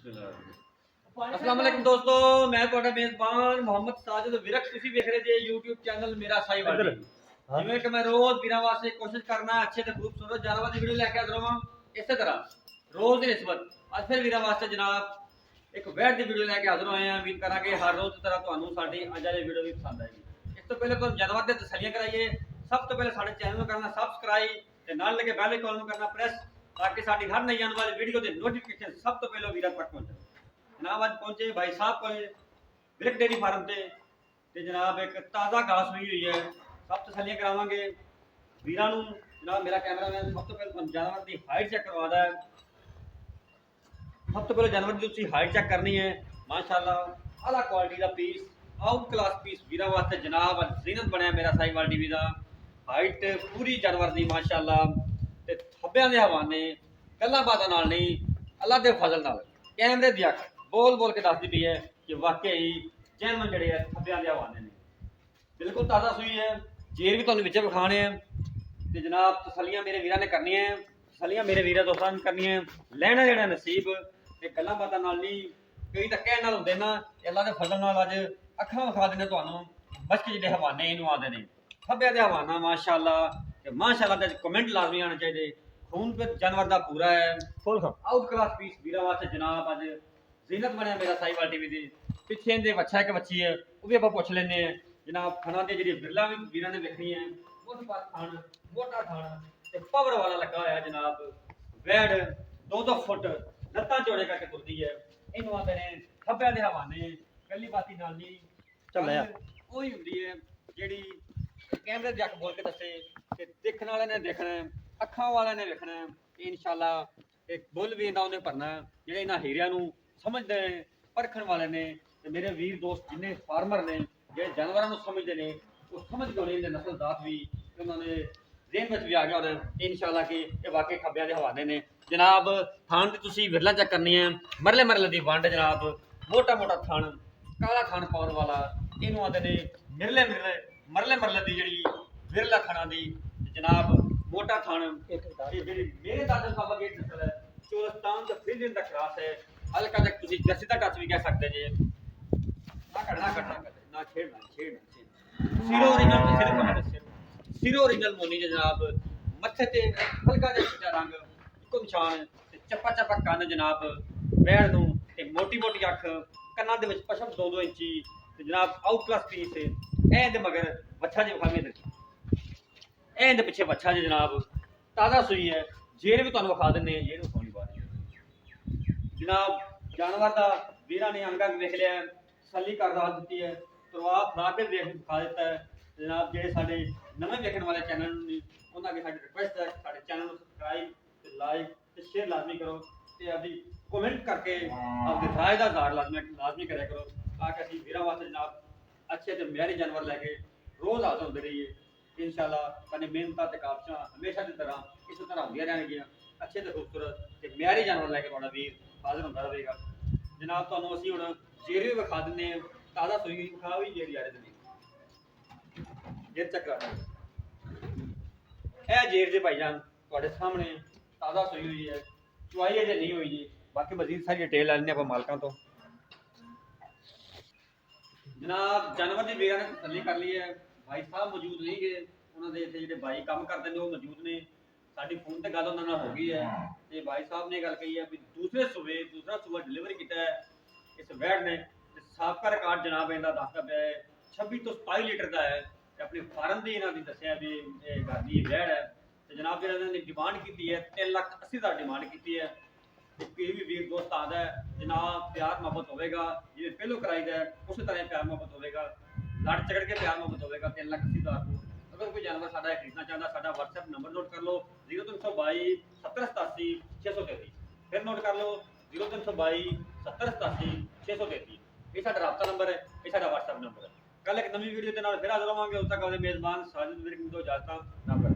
अस्सलाम वालेकुम दोस्तों, मैं ਤੁਹਾਡਾ ਮੇਜ਼ਬਾਨ ਮੁਹੰਮਦ ਸਾजिद ਵਿਰਕ। ਤੁਸੀਂ ਵੇਖ ਰਹੇ ਜੇ YouTube ਚੈਨਲ ਮੇਰਾ ਸਾਈਵਾਲ ਜੀ। ਜਿਵੇਂ ਕਿ ਮੈਂ ਰੋਜ਼ ਵੀਰਾਂ ਵਾਸਤੇ ਕੋਸ਼ਿਸ਼ ਕਰਨਾ ਅੱਛੇ ਤੇ ਖੂਬਸੂਰਤ ਜਾਨਵਰ ਦੀ ਵੀਡੀਓ ਲੈ ਕੇ ਹਾਜ਼ਰ ਹਾਂ। ਇਸੇ ਤਰ੍ਹਾਂ ਰੋਜ਼ ਦੀ ਨਿਸਬਤ ਅੱਜ ਫਿਰ ਵੀਰਾਂ ਵਾਸਤੇ ਜਨਾਬ ਇੱਕ ਵੈਟ ਦੀ ਵੀਡੀਓ ਲੈ ਕੇ ਹਾਜ਼ਰ ਹੋਏ ਹਾਂ। ਉਮੀਦ ਕਰਾਂਗੇ ਹਰ ਰੋਜ਼ ਦੀ ਤਰ੍ਹਾਂ ਤੁਹਾਨੂੰ ਸਾਡੀ ਅੱਜ ਵਾਲੀ ਵੀਡੀਓ ਵੀ ਪਸੰਦ ਆਏਗੀ। ਇਸ ਤੋਂ ਪਹਿਲੇ ਤੁਹਾਨੂੰ ਜਾਨਵਰ ਦੇ ਤਸੱਲੀਆਂ ਕਰਾਈਏ। ਸਭ ਤੋਂ ਪਹਿਲੇ ਸਾਡੇ ਚੈਨਲ ਨੂੰ ਕਰਨਾ ਸਬਸਕ੍ਰਾਈਬ ਤੇ ਨਾਲ ਲੱਗੇ ਬੈਲ ਆਈਕਨ ਨੂੰ ਕਰਨਾ ਪ੍ਰੈਸ ताकि साड़ी हर नई आने वाली वीडियो के नोटिफिकेशन सब तो पहले वीर तक पहुंचे। जनाब आज पहुंचे भाई साहब को विरक डेयरी फार्म से जनाब एक ताज़ा घास हुई हुई है। सब तसलियां करावांगे वीरां नूं। जनाब मेरा कैमरामैन सब तो पहले जानवर की हाइट चेक करवादा है। सब तो पहले जानवर की तुसीं हाइट चेक करनी है। माशाअल्लाह आला क्वालिटी का पीस आउट क्लास पीस वीरां वास्ते जनाब जीनत बनया मेरा साहिवाल टीवी का। हाइट पूरी जानवर की माशाअल्लाह ਤੇ ਥੱਬਿਆਂ ਦੇ ਹਵਾਨੇ ਗੱਲਾਂ ਬਾਤਾਂ ਨਾਲ ਨਹੀਂ ਅੱਲਾ ਦੇ ਫਜ਼ਲ ਨਾਲ ਕੈਮਰੇ ਦੀ ਅੱਖ ਬੋਲ ਬੋਲ ਕੇ ਦੱਸਦੀ ਪਈ ਹੈ ਕਿ ਵਾਕਈ ਜੈਨਮਨ ਜਿਹੜੇ ਆ ਥੱਬਿਆਂ ਦੇ ਹਵਾਨੇ ਨੇ। ਬਿਲਕੁਲ ਤਾਜ਼ਾ ਸੂਈ ਹੈ। ਜੇਰ ਵੀ ਤੁਹਾਨੂੰ ਵਿੱਚ ਵਿਖਾਣੇ ਆ ਤੇ ਜਨਾਬ ਤਸੱਲੀਆਂ ਮੇਰੇ ਵੀਰਾਂ ਨੇ ਕਰਨੀਆਂ ਹੈ। ਤਸੱਲੀਆਂ ਮੇਰੇ ਵੀਰਾਂ ਦੋਸਤਾਂ ਨੇ ਕਰਨੀਆਂ ਲੈਣਾ ਜਿਹੜਾ ਨਸੀਬ ਤੇ ਗੱਲਾਂ ਬਾਤਾਂ ਨਾਲ ਨਹੀਂ ਕਈ ਤਾਂ ਕਹਿਣ ਨਾਲ ਹੁੰਦੇ ਨਾ। ਅੱਲਾ ਦੇ ਫਜ਼ਲ ਨਾਲ ਅੱਜ ਅੱਖਾਂ ਵਿਖਾ ਦਿੰਦੇ ਤੁਹਾਨੂੰ ਮਸ਼ਕ ਜਿਹੜੇ ਹਵਾਨੇ ਇਹਨੂੰ ਆਦੇ ਨੇ ਥੱਬਿਆਂ ਦੇ ਹਵਾਨਾ। ਮਾਸ਼ਾਅੱਲਾ माशाअल्लाह ते कमेंट लाजमी आना चाहिए। खून पे जानवर का पूरा है फुल आउट क्लास पीस वीरा वास्ते जनाब अज जीनत बनया मेरा साहिवाल टीवी दी। पिछे दे बच्चा एक बच्ची है वो भी आप पूछ लेने जनाब। खाना दे जी बिरला भी वीरा ने देखनी है। खान मोटा खान ते पावर वाला लगा होया जनाब। वैड 2-2 फुट लत्तां चौड़े करके तुरदी है। इन्हों आंदे ने थब्बे दे हवाने गली बाती नाल नहीं चल ओही हुंदी है जेड़ी कैमरे दी अख बोल के दसे कि देखने वाले ने देखना है अखा वाले ने देखना है। इंशाअल्लाह एक बुल भी इन्हों ने भरना जो इन्होंने हीरिया समझते हैं परखण वाले ने। तो मेरे वीर दोस्त जिन्हें फार्मर ने जो जानवरों समझते हैं वो समझ गए इन्हें नस्ल दात भी उन्होंने जेन में भी आ गया और इंशाअल्लाह कि ये वाकई खब्बिया के हवाले ने जनाब। थान की तुसी विरला चेक करनी है मरले मरले की वंड जनाब। मोटा मोटा थान काला थान पाने वाला इनू आते ने मिरले मिरले मरले मरले की जी विरला खाना दी जनाब। मोटा थान मेरे दादा साहब की नस्ल है चोरस्तान का फ्रीजियन का क्रॉस है। हल्का तक तुसी जर्सी का टच भी कह सकते जे ना करना करना ना छेड़ना छेड़ना सिरो ओरिजिनल सिरो ओरिजिनल मोनी जनाब। मत्थे ते हल्का जिहा चिट्टा रंग इको निशान ते चप्पा चप्पा कन्न जनाब। बैड़ नूं ते मोटी मोटी अख कन्नां दे विच पछम 2-2 इंची ते जनाब आउट क्लास पीस ऐ दे मगर बच्चा जे विखावे दे एंड पिछे बच्चा जी जनाब ताज़ा सुई है। जेर भी तुहानूं विखा दिंदे जेर विखाउणी बात जनाब। जानवर का वीरां ने अंग अंग वेख लिया तसल्ली कर दास दी है तरवा फड़ा के वेख विखा दिता है जनाब। जेडे साडे नवें वेखण वाले चैनल उन्हां अगे साडी रिक्वेस्ट है साडे चैनल को सबसक्राइब ते लाइक ते शेयर लाजमी करो ते अपनी कमेंट करके अपनी राय का इज़हार लाजमी करा करो ताकि असीं वीरां वास्ते जनाब अच्छे ते म्यारी जानवर लैके रोज़ हाज़र होंदे रहिए। इंशाअल्लाह कने मेहनत ते काबशां हमेशा की तरह इस तरह होंदियां रहणगियां अच्छे ते खूबसूरत ते म्यारी जानवर लैके तुहाडा वीर हाज़र होंदा रहेगा जनाब। तुहानूं असीं हुण जेर भी विखा दिंदे हां ताज़ा सूई विखा भी जेर यार दी जेर चक्कर ए जेर जे भाईजान तुहाडे सामने ताज़ा सूई हुई है चुआई अजे नहीं हुई जी। बाकी मजीद सारी डिटेल लैने आपां मालकां तो जनाब। जानवर की वीरां ने तसल्ली कर ली है। भाई साहब मौजूद नहीं गए उन्होंने इतने जो भाई काम करते हैं वो मौजूद ने साड़ी फोन पर गल उन्होंने हो गई है तो भाई साहब ने गल कही है भी दूसरा सूबा डिलीवर किया है इस वैड ने। साबका रिकॉर्ड जनाब इनका दसदा पाया है 26 तो 27 लीटर का है। अपनी फार्म की इन्होंने दसिया भी घर की वैड है तो जनाब जो इन्होंने डिमांड की है 3,80,000 डिमांड की है। कोई भी वीर दोस्त आता है जनाब प्यार मोहब्बत होगा जिवें पहलों कराई है उस तरह प्यार मोहब्बत होगा लड़ झगड़ के प्यार मोहब्बत होगा 3,80,000 को। अगर कोई जानवर साडा खरीदना चाहता साडा WhatsApp नंबर नोट कर लो 0322 7087 633। फिर नोट कर लो 0322 7087 633। ये साडा राब्ता नंबर है ये साडा WhatsApp नंबर है। कल एक नवी वीडियो के नाल फिर हाज़र होवांगे। उस तक अपने मेज़बान साजिद विरक नूं दो इजाज़तां।